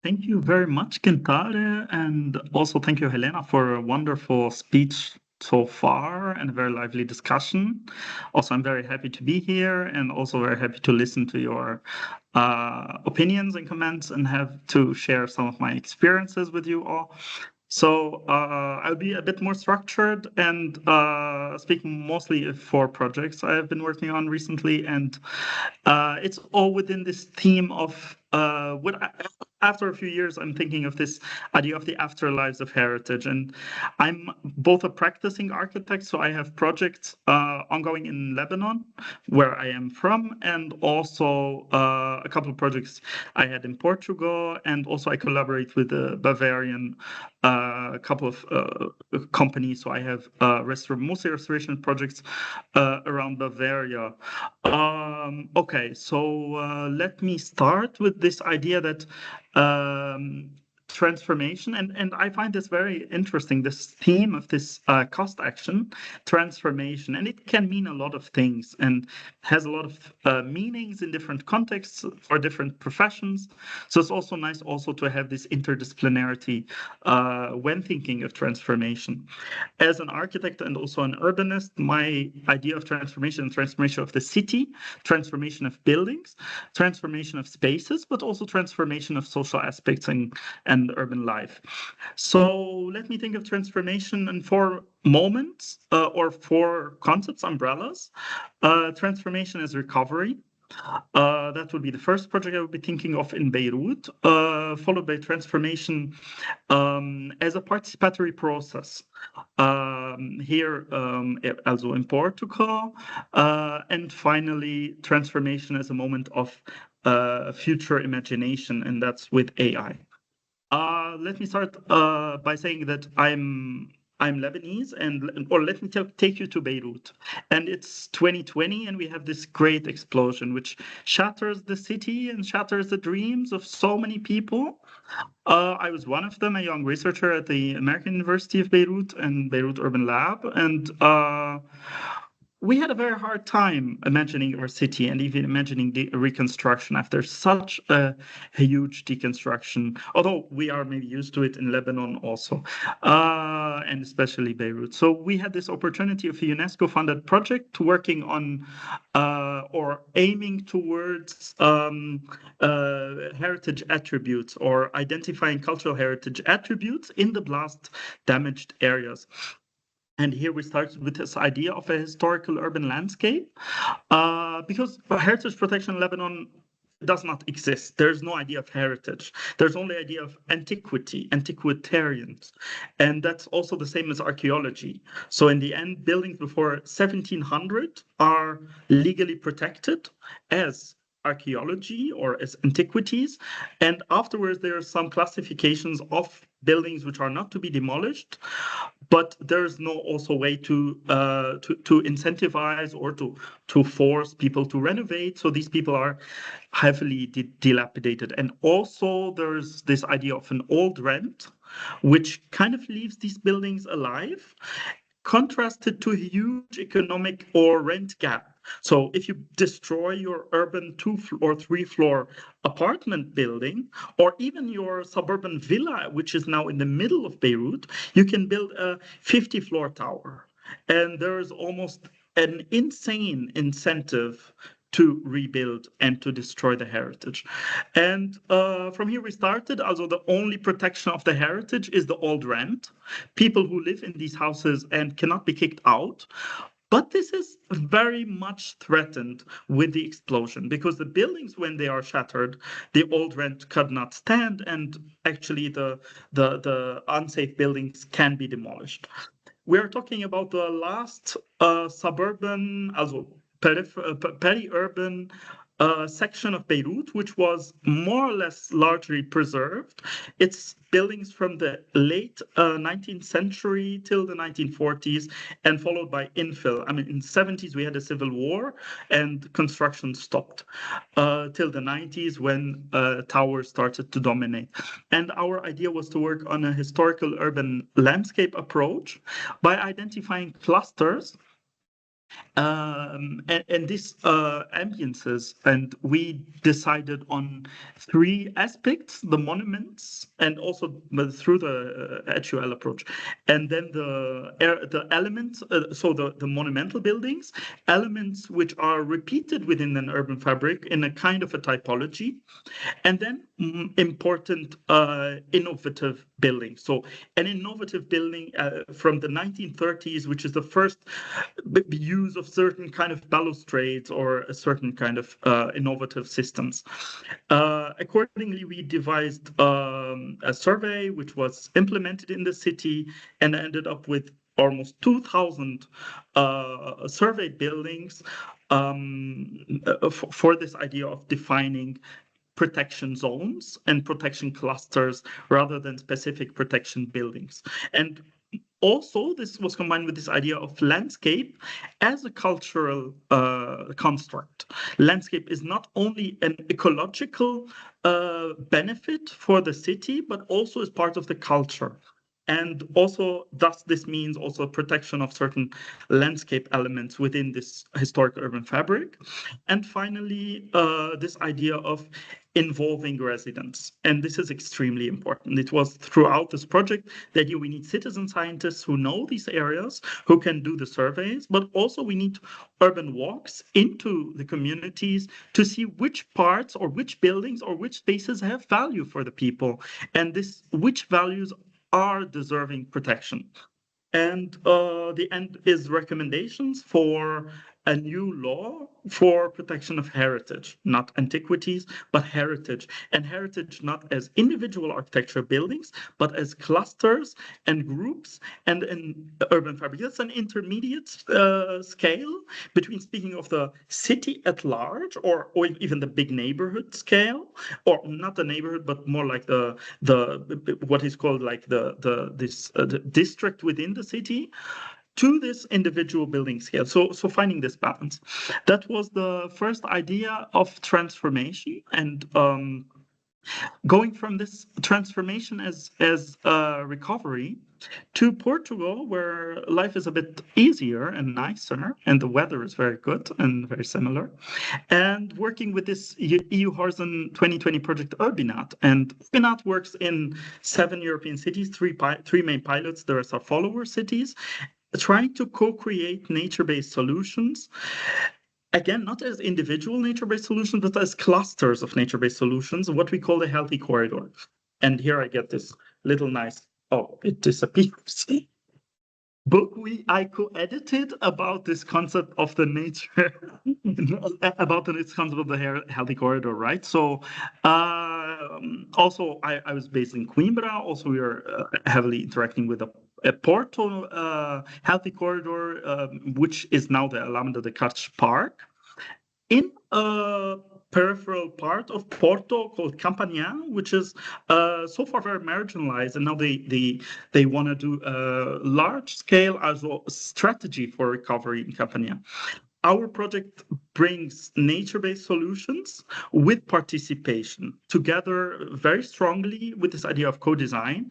Thank you very much, Kentare, and also thank you, Helena, for a wonderful speech so far and a very lively discussion. Also, I'm very happy to be here and also very happy to listen to your opinions and comments and have to share some of my experiences with you all. So I'll be a bit more structured and speak mostly for projects I have been working on recently, and it's all within this theme of after a few years, I'm thinking of this idea of the afterlives of heritage. And I'm both a practicing architect, so I have projects ongoing in Lebanon, where I am from, and also a couple of projects I had in Portugal. And also, I collaborate with a Bavarian couple of companies. So I have mostly restoration projects around Bavaria. Okay, so let me start with this idea that um, transformation, and I find this very interesting, this theme of this cost action, transformation, and it can mean a lot of things and has a lot of meanings in different contexts for different professions. So it's also nice also to have this interdisciplinarity when thinking of transformation. As an architect and also an urbanist, my idea of transformation, transformation of the city, transformation of buildings, transformation of spaces, but also transformation of social aspects and urban life. So let me think of transformation in four moments or four concepts, umbrellas. Transformation as recovery. That would be the first project I would be thinking of in Beirut, followed by transformation as a participatory process. Here, also in Portugal, and finally, transformation as a moment of future imagination, and that's with AI. Let me start by saying that I'm Lebanese, or let me take you to Beirut. And it's 2020, and we have this great explosion which shatters the city and shatters the dreams of so many people. I was one of them, a young researcher at the American University of Beirut and Beirut Urban Lab, and we had a very hard time imagining our city and even imagining the reconstruction after such a huge deconstruction, although we are maybe used to it in Lebanon also, and especially Beirut. So we had this opportunity of a UNESCO-funded project working on or aiming towards heritage attributes or identifying cultural heritage attributes in the blast damaged areas. And here we started with this idea of a historical urban landscape, because heritage protection in Lebanon does not exist. There's no idea of heritage. There's only idea of antiquity, antiquitarians. And that's also the same as archaeology. So in the end, buildings before 1700 are legally protected as archaeology or as antiquities. And afterwards, there are some classifications of buildings which are not to be demolished, but there's no also way to incentivize or to force people to renovate. So these people are heavily dilapidated. And also there's this idea of an old rent, which kind of leaves these buildings alive, contrasted to a huge economic or rent gap. So if you destroy your urban or three floor apartment building, or even your suburban villa, which is now in the middle of Beirut, you can build a 50-floor tower. And there's almost an insane incentive to rebuild and to destroy the heritage. And from here we started. Also, the only protection of the heritage is the old rent. People who live in these houses and cannot be kicked out. But this is very much threatened with the explosion because the buildings, when they are shattered, the old rent could not stand, and actually the unsafe buildings can be demolished. We are talking about the last suburban, also peri-urban section of Beirut, which was more or less largely preserved. It's buildings from the late 19th century till the 1940s, and followed by infill. I mean, in the 70s, we had a civil war, and construction stopped till the 90s when towers started to dominate. And our idea was to work on a historical urban landscape approach by identifying clusters And these ambiences, and we decided on three aspects: the monuments, and also through the HUL approach, and then the elements. So the monumental buildings, elements which are repeated within an urban fabric in a kind of a typology, and then important innovative building. So an innovative building from the 1930s, which is the first use of certain kind of balustrades or a certain kind of innovative systems. Accordingly, we devised a survey which was implemented in the city and ended up with almost 2,000 surveyed buildings for this idea of defining protection zones and protection clusters rather than specific protection buildings. And also, this was combined with this idea of landscape as a cultural construct. Landscape is not only an ecological benefit for the city, but also is part of the culture. And also, thus, this means also protection of certain landscape elements within this historic urban fabric. And finally, this idea of involving residents. And this is extremely important. It was throughout this project that we need citizen scientists who know these areas, who can do the surveys, but also we need urban walks into the communities to see which parts or which buildings or which spaces have value for the people, and which values are deserving protection. And the end is recommendations for a new law for protection of heritage, not antiquities, but heritage. And heritage not as individual architecture buildings, but as clusters and groups and in urban fabric. That's an intermediate scale between speaking of the city at large or even the big neighborhood scale, or not the neighborhood, but more like the what is called like the district within the city, to this individual building scale. So finding this balance. That was the first idea of transformation, and going from this transformation as recovery to Portugal, where life is a bit easier and nicer, and the weather is very good and very similar, and working with this EU Horizon 2020 project Urbinat. And Urbinat works in 7 European cities, three main pilots. There are some follower cities, trying to co-create nature-based solutions. Again, not as individual nature-based solutions, but as clusters of nature-based solutions, what we call the healthy corridor. And here I get this little nice, oh, it disappears. Book I co-edited about this concept of the nature, about this concept of the healthy corridor, right? So also I was based in Coimbra. Also, we are heavily interacting with a Porto healthy corridor, which is now the Alameda de Cartes Park, in a peripheral part of Porto called Campania, which is so far very marginalized, and now they want to do a large scale as well strategy for recovery in Campania. Our project brings nature-based solutions with participation together very strongly with this idea of co-design,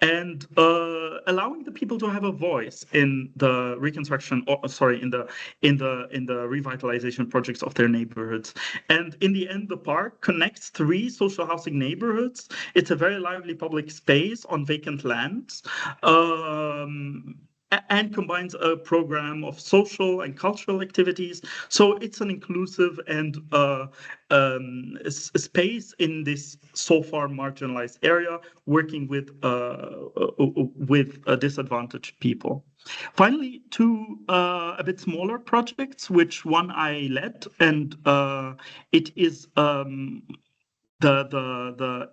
and allowing the people to have a voice in the reconstruction, or sorry, in the revitalization projects of their neighborhoods. And in the end, the park connects 3 social housing neighborhoods. It's a very lively public space on vacant lands. And combines a program of social and cultural activities. So it's an inclusive and space in this so far marginalized area, working with disadvantaged people. Finally, 2 a bit smaller projects, which one I led, and it is the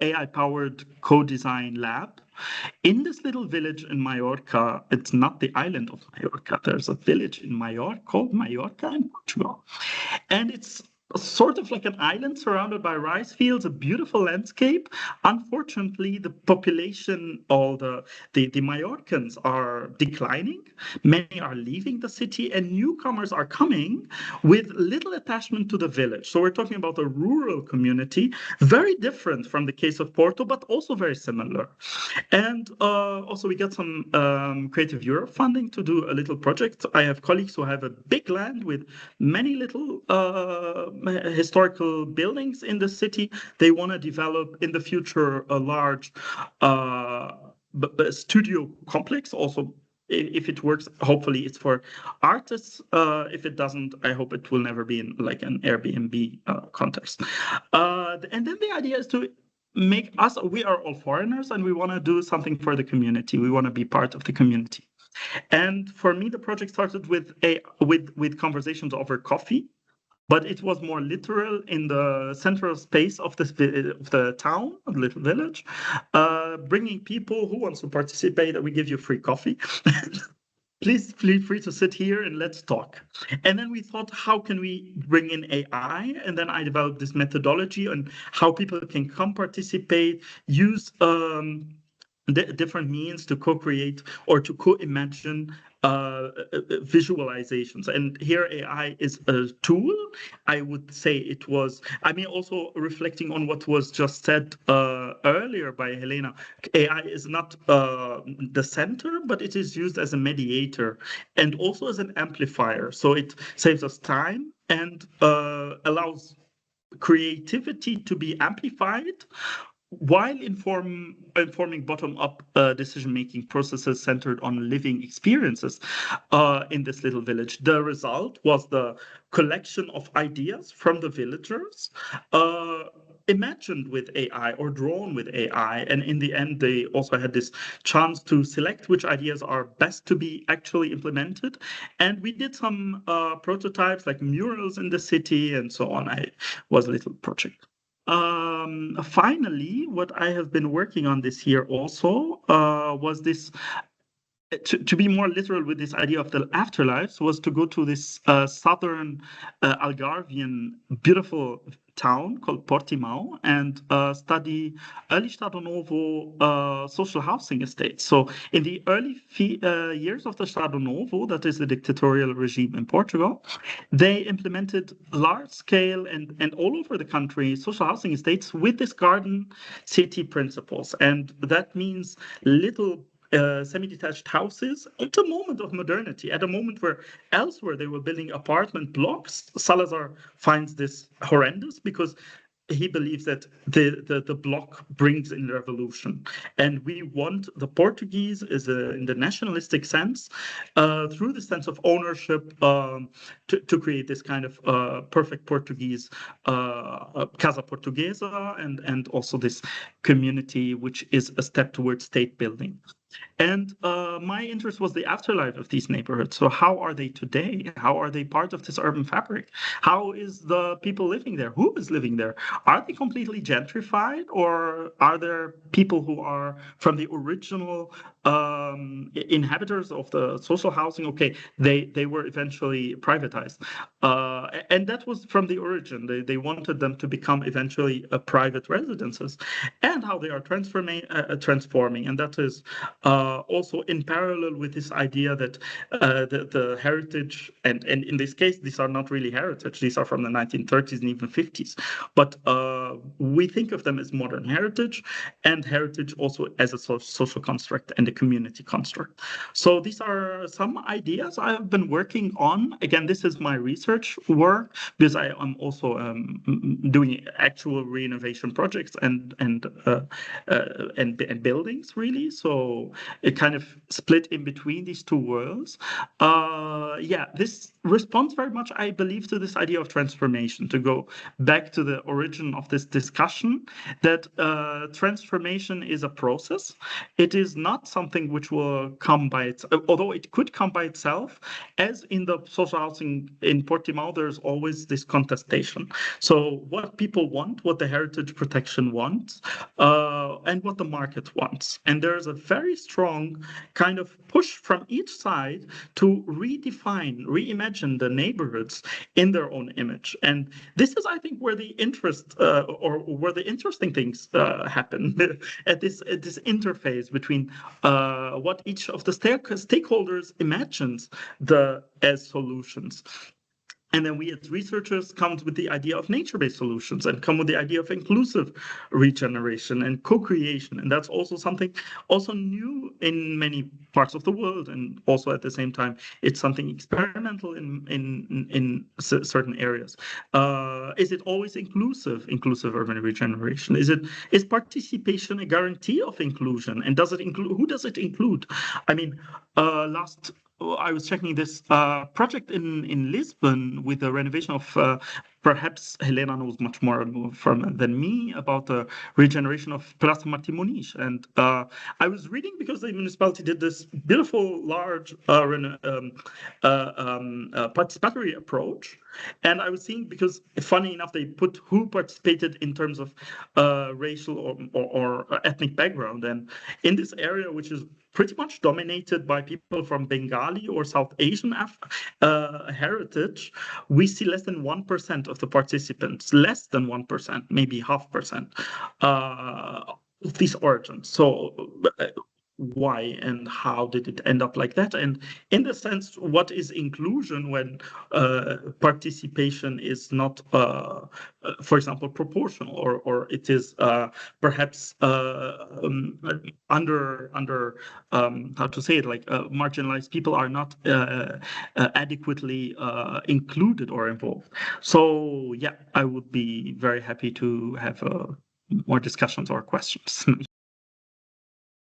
AI-powered co-design lab. In this little village in Mallorca, it's not the island of Mallorca. There's a village in Mallorca called Mallorca in Portugal. And it's sort of like an island surrounded by rice fields, a beautiful landscape. Unfortunately, the population, all the Mallorcans are declining. Many are leaving the city, and newcomers are coming with little attachment to the village. So we're talking about a rural community, very different from the case of Porto, but also very similar. And also, we got some Creative Europe funding to do a little project. I have colleagues who have a big land with many little historical buildings in the city. They want to develop in the future a large studio complex. Also, if it works, hopefully it's for artists. If it doesn't, I hope it will never be in like an Airbnb context. And then the idea is to make us, we are all foreigners and we want to do something for the community. We want to be part of the community. And for me, the project started with conversations over coffee, but it was more literal in the central space of the town, of the little village, bringing people who wants to participate. We give you free coffee. Please feel free to sit here and let's talk. And then we thought, how can we bring in AI? And then I developed this methodology on how people can come participate, use different means to co-create or to co-imagine visualizations. And here AI is a tool. I would say it was, I mean, also reflecting on what was just said earlier by Helena, AI is not the center, but it is used as a mediator and also as an amplifier. So it saves us time and allows creativity to be amplified while informing bottom-up decision-making processes centered on living experiences in this little village. The result was the collection of ideas from the villagers, imagined with AI or drawn with AI. And in the end, they also had this chance to select which ideas are best to be actually implemented. And we did some prototypes like murals in the city and so on. It was a little project. Finally, what I have been working on this year also was this to be more literal with this idea of the afterlives was to go to this southern Algarvian beautiful town called Portimao and study early Estado Novo social housing estates. So in the early years of the Estado Novo, that is the dictatorial regime in Portugal, they implemented large scale and all over the country social housing estates with this garden city principles. And that means little semi-detached houses at a moment of modernity, at a moment where elsewhere they were building apartment blocks. Salazar finds this horrendous because he believes that the block brings in revolution. And we want the Portuguese in the nationalistic sense, through the sense of ownership, to create this kind of perfect Portuguese Casa Portuguesa and also this community, which is a step towards state building. And my interest was the afterlife of these neighborhoods. So how are they today? How are they part of this urban fabric? How is the people living there? Who is living there? Are they completely gentrified, or are there people who are from the original inhabitants of the social housing? Okay, they were eventually privatized. And that was from the origin. They wanted them to become eventually private residences, and how they are transforming. And that is also in parallel with this idea that the heritage, and in this case, these are not really heritage, these are from the 1930s and even 50s, but we think of them as modern heritage, and heritage also as a social construct and a community construct. So these are some ideas I have been working on. Again, this is my research work, because I am also doing actual renovation projects and buildings, really. So it kind of split in between these two worlds. Yeah, this responds very much, I believe, to this idea of transformation, to go back to the origin of this discussion, that transformation is a process. It is not something something which will come by itself, although it could come by itself. As in the social housing in Portimao, there's always this contestation. So what people want, what the heritage protection wants, and what the market wants. And there's a very strong kind of push from each side to redefine, reimagine the neighborhoods in their own image. And this is, I think, where the interest or where the interesting things happen at this interface between what each of the stakeholders imagines as solutions. And then we as researchers come with the idea of nature-based solutions and come with the idea of inclusive regeneration and co-creation. And that's also something also new in many parts of the world. And also at the same time, it's something experimental in certain areas. Is it always inclusive urban regeneration? Is participation a guarantee of inclusion? And does it include, who does it include? I mean, I was checking this project in Lisbon with the renovation of, perhaps Helena knows much more than me about the regeneration of Praça Martim Muniz. And I was reading because the municipality did this beautiful, large participatory approach. And I was seeing, because funny enough, they put who participated in terms of racial or ethnic background. And in this area, which is pretty much dominated by people from Bengali or South Asian heritage, we see less than 1% of the participants, less than 1%, maybe 0.5%, of these origins. So why and how did it end up like that? And in the sense, what is inclusion when participation is not, for example, proportional, or it is perhaps under how to say it, like marginalized people are not adequately included or involved. So yeah, I would be very happy to have more discussions or questions.